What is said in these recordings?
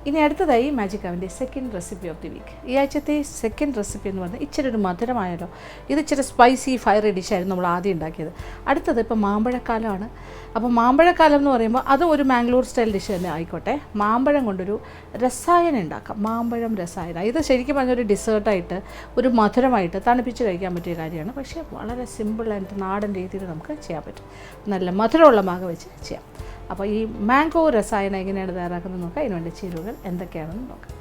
ഇനി അടുത്തതായി മാജിക് അവൻ്റെ second recipe of the week. ഈ ആഴ്ചത്തെ സെക്കൻഡ് റെസിപ്പി എന്ന് പറഞ്ഞാൽ ഇച്ചിരി ഒരു മധുരമായാലോ. ഇത് ഇച്ചിരി സ്പൈസി ഫയറി ഡിഷായിരുന്നു നമ്മൾ ആദ്യം ഉണ്ടാക്കിയത്. അടുത്തത് ഇപ്പോൾ മാമ്പഴക്കാലമാണ്. അപ്പോൾ മാമ്പഴക്കാലം എന്ന് പറയുമ്പോൾ അതും ഒരു മാംഗ്ലൂർ സ്റ്റൈൽ ഡിഷ് തന്നെ ആയിക്കോട്ടെ. മാമ്പഴം കൊണ്ടൊരു രസായനം ഉണ്ടാക്കാം. മാമ്പഴം രസായനം ഇത് ശരിക്കും പറഞ്ഞൊരു ഡിസേർട്ടായിട്ട് ഒരു മധുരമായിട്ട് തണുപ്പിച്ച് കഴിക്കാൻ പറ്റിയ കാര്യമാണ്. പക്ഷേ വളരെ സിമ്പിളായിട്ട് നാടൻ രീതിയിൽ നമുക്ക് ചെയ്യാൻ പറ്റും. നല്ല മധുരമുള്ള മാങ്ങ വെച്ച് ചെയ്യാം. അപ്പോൾ ഈ മാംഗോ രസായനം എങ്ങനെയാണ് തയ്യാറാക്കുന്നത് നോക്കാം. അതിനുവേണ്ടി ചേരുവകൾ എന്തൊക്കെയാണെന്ന് നോക്കാം.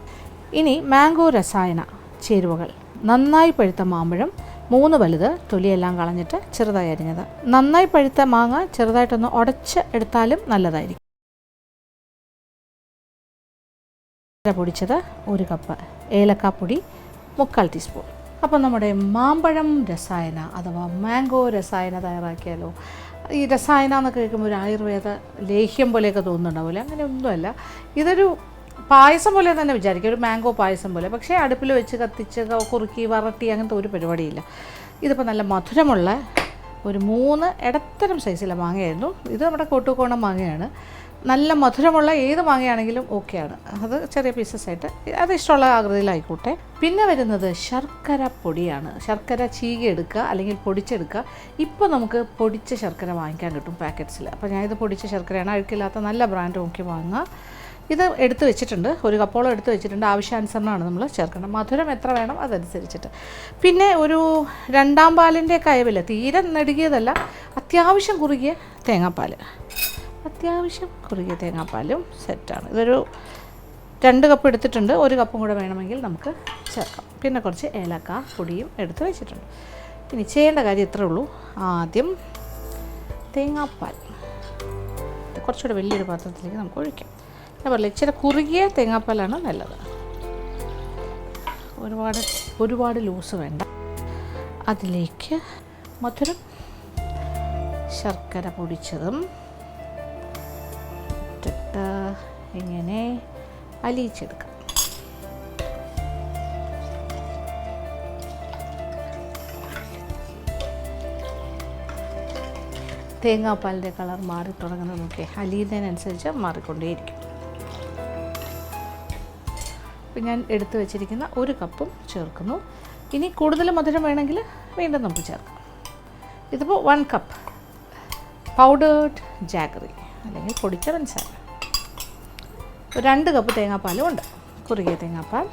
ഇനി മാംഗോ രസായന ചേരുവകൾ: നന്നായി പഴുത്ത മാമ്പഴം 3 വലുത്, തൊലിയെല്ലാം കളഞ്ഞിട്ട് ചെറുതായി അരിഞ്ഞത്. നന്നായി പഴുത്ത മാങ്ങ ചെറുതായിട്ടൊന്ന് ഉടച്ച് എടുത്താലും നല്ലതായിരിക്കും. പൊടിച്ചത് 1 കപ്പ്, ഏലക്കാപ്പൊടി 3/4 ടീസ്പൂൺ. അപ്പോൾ നമ്മുടെ മാമ്പഴം രസായന അഥവാ മാംഗോ രസായന തയ്യാറാക്കിയാലോ. ഈ രസായന എന്നൊക്കെ കേൾക്കുമ്പോൾ ഒരു ആയുർവേദ ലേഹ്യം പോലെയൊക്കെ തോന്നുന്നുണ്ടാവില്ല. അങ്ങനെയൊന്നുമല്ല. ഇതൊരു പായസം പോലെ തന്നെ വിചാരിക്കുക, ഒരു മാംഗോ പായസം പോലെ. പക്ഷേ അടുപ്പിൽ വെച്ച് കത്തിച്ച് കുറുക്കി വറട്ടി അങ്ങനത്തെ ഒരു പരിപാടിയില്ല. ഇതിപ്പോൾ നല്ല മധുരമുള്ള ഒരു 3 ഇടത്തരം സൈസിലെ മാങ്ങയായിരുന്നു. ഇത് നമ്മുടെ കോട്ടുകോണം മാങ്ങയാണ്. നല്ല മധുരമുള്ള ഏത് മാങ്ങയാണെങ്കിലും ഓക്കെയാണ്. അത് ചെറിയ പീസസ് ആയിട്ട് അത് ഇഷ്ടമുള്ള ആകൃതിയിലായിക്കോട്ടെ. പിന്നെ വരുന്നത് ശർക്കര പൊടിയാണ്. ശർക്കര ചീകിയെടുക്കുക അല്ലെങ്കിൽ പൊടിച്ചെടുക്കുക. ഇപ്പോൾ നമുക്ക് പൊടിച്ച ശർക്കര വാങ്ങിക്കാൻ കിട്ടും പാക്കറ്റ്സിൽ. അപ്പോൾ ഞാനിത് പൊടിച്ച ശർക്കരയാണ്. അഴുക്കില്ലാത്ത നല്ല ബ്രാൻഡ് നോക്കി വാങ്ങുക. ഇത് എടുത്ത് വെച്ചിട്ടുണ്ട്, 1 കപ്പോളം എടുത്ത് വെച്ചിട്ടുണ്ട്. ആവശ്യാനുസരണമാണ് നമ്മൾ ചേർക്കേണ്ടത്. മധുരം എത്ര വേണം അതനുസരിച്ചിട്ട്. പിന്നെ ഒരു 2-ാം പാലിൻ്റെ കയവില്ല, തീരെ നെടുകിയതല്ല, അത്യാവശ്യം കുറുകിയ തേങ്ങാപ്പാൽ. അത്യാവശ്യം കുറുകിയ തേങ്ങാപ്പാലും സെറ്റാണ്. ഇതൊരു 2 കപ്പ് എടുത്തിട്ടുണ്ട്. 1 കപ്പും കൂടെ വേണമെങ്കിൽ നമുക്ക് ചേർക്കാം. പിന്നെ കുറച്ച് ഏലക്ക പൊടിയും എടുത്ത് വെച്ചിട്ടുണ്ട്. ഇനി ചെയ്യേണ്ട കാര്യം ഇത്രേ ഉള്ളൂ. ആദ്യം തേങ്ങാപ്പാൽ കുറച്ചുകൂടെ വലിയൊരു പാത്രത്തിലേക്ക് നമുക്ക് ഒഴിക്കാം. ഞാൻ പറഞ്ഞില്ല, ഇച്ചിരി കുറുകിയ തേങ്ങാപ്പാലാണ് നല്ലത്. ഒരുപാട് ലൂസ് വേണ്ട. അതിലേക്ക് മധുരം, ശർക്കര പൊടിച്ചതും ഇട്ടിട്ട് ഇങ്ങനെ അലിയിച്ചെടുക്കാം. തേങ്ങാപ്പാലിൻ്റെ കളർ മാറി തുടങ്ങുന്നത് നോക്കിയേ, അലിയുന്നതിനനുസരിച്ച് മാറിക്കൊണ്ടേയിരിക്കും. ഇപ്പം ഞാൻ എടുത്തു വെച്ചിരിക്കുന്ന 1 കപ്പും ചേർക്കുന്നു. ഇനി കൂടുതൽ മധുരം വേണമെങ്കിൽ വീണ്ടും നമുക്ക് ചേർക്കാം. ഇതിപ്പോൾ 1 കപ്പ് പൗഡേർഡ് ജാഗറി അല്ലെങ്കിൽ പൊടിച്ച പഞ്ചസാര. 2 കപ്പ് തേങ്ങാപ്പാലും ഉണ്ട്, കുറുകിയ തേങ്ങാപ്പാൽ.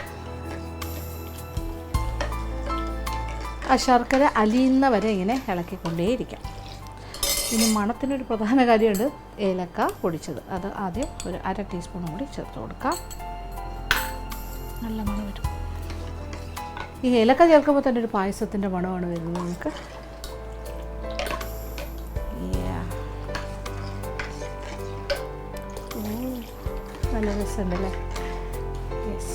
ആ ശർക്കര അലിയുന്ന വരെ ഇങ്ങനെ ഇളക്കിക്കൊണ്ടേയിരിക്കാം. ഇനി മണത്തിനൊരു പ്രധാന കാര്യമുണ്ട്, ഏലക്ക പൊടിച്ചത്. അത് ആദ്യം ഒരു 1/2 ടീസ്പൂൺ കൂടി ചേർത്ത് കൊടുക്കാം. നല്ല മണം വരും. ഈ ഏലക്ക ചേർക്കുമ്പോൾ തന്നെ ഒരു പായസത്തിൻ്റെ മണമാണ് വരുന്നത് നമുക്ക്. നല്ല രസമുണ്ടല്ലേ. യെസ്,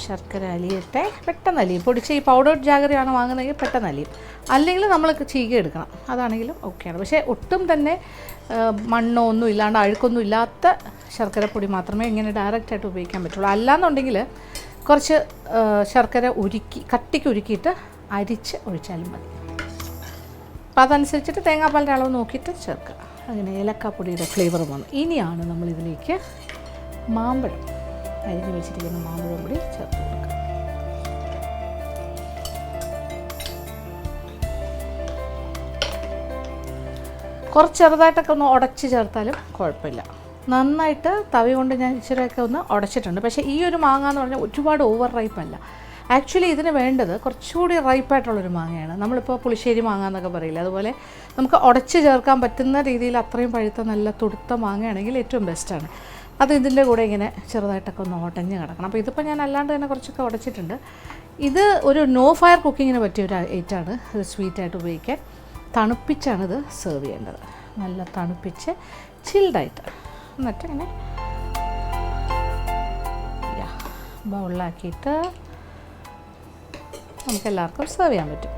ശർക്കര അലിയട്ടെ. പെട്ടെന്ന് അലിയും. പൊടിച്ച ഈ പൗഡേർഡ് ജാഗറിയാണ് വാങ്ങുന്നതെങ്കിൽ പെട്ടെന്ന് അലിയും. അല്ലെങ്കിൽ നമ്മൾ ചീകി എടുക്കണം, അതാണെങ്കിലും ഓക്കെയാണ്. പക്ഷേ ഒട്ടും തന്നെ മണ്ണോ ഒന്നും ഇല്ലാണ്ട് അഴുക്കൊന്നും ഇല്ലാത്ത ശർക്കരപ്പൊടി മാത്രമേ ഇങ്ങനെ ഡയറക്റ്റായിട്ട് ഉപയോഗിക്കാൻ പറ്റുള്ളൂ. അല്ലാന്നുണ്ടെങ്കിൽ കുറച്ച് ശർക്കര കട്ടിക്ക് ഉരുക്കിയിട്ട് അരിച്ച് ഒഴിച്ചാലും മതി. അപ്പോൾ അതനുസരിച്ചിട്ട് തേങ്ങാപ്പാലിൻ്റെ അളവ് നോക്കിയിട്ട് ചേർക്കുക. അങ്ങനെ ഏലക്കാപ്പൊടിയുടെ ഫ്ലേവർ വന്നു. ഇനിയാണ് നമ്മളിതിലേക്ക് മാമ്പഴം, അരിഞ്ഞ് വെച്ചിരിക്കുന്ന മാമ്പഴം കൂടി ചേർത്ത് കൊടുക്കുക. കുറച്ച് ചെറുതായിട്ടൊക്കെ ഒന്ന് ഉടച്ച് ചേർത്താലും കുഴപ്പമില്ല. നന്നായിട്ട് തവി കൊണ്ട് ഞാൻ ഇച്ചിരിയൊക്കെ ഒന്ന് ഉടച്ചിട്ടുണ്ട്. പക്ഷേ ഈ ഒരു മാങ്ങ എന്ന് പറഞ്ഞാൽ ഒരുപാട് ഓവർ റൈപ്പല്ല. ആക്ച്വലി ഇതിന് വേണ്ടത് കുറച്ചുകൂടി റൈപ്പായിട്ടുള്ളൊരു മാങ്ങയാണ്. നമ്മളിപ്പോൾ പുളിശ്ശേരി മാങ്ങ എന്നൊക്കെ പറയില്ല, അതുപോലെ നമുക്ക് ഉടച്ച് ചേർക്കാൻ പറ്റുന്ന രീതിയിൽ അത്രയും പഴുത്ത നല്ല തുടുത്ത മാങ്ങയാണെങ്കിൽ ഏറ്റവും ബെസ്റ്റാണ്. അത് ഇതിൻ്റെ കൂടെ ഇങ്ങനെ ചെറുതായിട്ടൊക്കെ ഒന്ന് ഉടഞ്ഞ് കിടക്കണം. അപ്പോൾ ഇതിപ്പോൾ ഞാൻ അല്ലാണ്ട് തന്നെ കുറച്ചൊക്കെ ഉടച്ചിട്ടുണ്ട്. ഇത് ഒരു നോ ഫയർ കുക്കിങ്ങിന് പറ്റിയൊരു ഐറ്റമാണ്. ഇത് സ്വീറ്റായിട്ട് ഉപയോഗിക്കാൻ. തണുപ്പിച്ചാണ് ഇത് സെർവ് ചെയ്യേണ്ടത്. നല്ല തണുപ്പിച്ച് ചിൽഡായിട്ട്. എന്നിട്ട് ഇങ്ങനെ ബൗളിലാക്കിയിട്ട് നമുക്കെല്ലാവർക്കും സെർവ് ചെയ്യാൻ പറ്റും.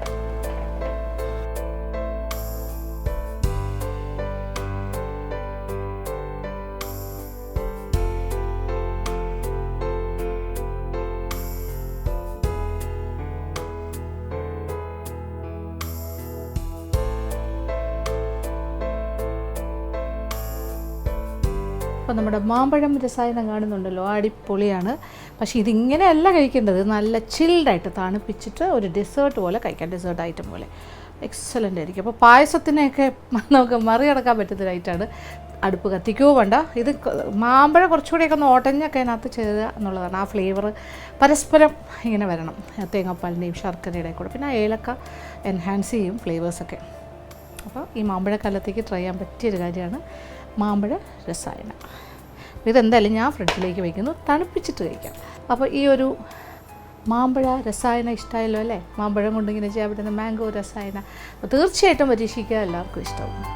അപ്പോൾ നമ്മുടെ മാമ്പഴം രസായനം കാണുന്നുണ്ടല്ലോ, അടിപൊളിയാണ്. പക്ഷേ ഇതിങ്ങനെയല്ല കഴിക്കേണ്ടത്, നല്ല ചിൽഡായിട്ട് തണുപ്പിച്ചിട്ട് ഒരു ഡെസേർട്ട് പോലെ കഴിക്കാം, ഡെസേർട്ട് ഐറ്റം പോലെ എക്സലൻ്റ് ആയിരിക്കും. അപ്പോൾ പായസത്തിനെയൊക്കെ നമുക്ക് മറികടക്കാൻ പറ്റുന്നൊരായിട്ടാണ്. അടുപ്പ് കത്തിക്കുകയോ വേണ്ട. ഇത് മാമ്പഴം കുറച്ചുകൂടിയൊക്കെ ഒന്ന് ഓട്ടഞ്ഞൊക്കെ അതിനകത്ത് ചേരുക എന്നുള്ളതാണ്. ആ ഫ്ലേവർ പരസ്പരം ഇങ്ങനെ വരണം, തേങ്ങാപ്പാലിൻ്റെയും ശർക്കരയുടെയും കൂടെ. പിന്നെ ഏലക്ക എൻഹാൻസ് ചെയ്യും ഫ്ലേവേഴ്സൊക്കെ. അപ്പോൾ ഈ മാമ്പഴക്കാലത്തേക്ക് ട്രൈ ചെയ്യാൻ പറ്റിയൊരു കാര്യമാണ് മാമ്പഴ രസായനം. ഇതെന്തായാലും ഞാൻ ഫ്രിഡ്ജിലേക്ക് വയ്ക്കുന്നു, തണുപ്പിച്ചിട്ട് കഴിക്കാം. അപ്പോൾ ഈ ഒരു മാമ്പഴ രസായനം ഇഷ്ടമായല്ലോ അല്ലേ? മാമ്പഴം കൊണ്ടിങ്ങനെ ചെയ്യാൻ പറ്റുന്ന മാംഗോ രസായനം. അപ്പോൾ തീർച്ചയായിട്ടും പരീക്ഷിക്കുക, എല്ലാവർക്കും ഇഷ്ടമാവും.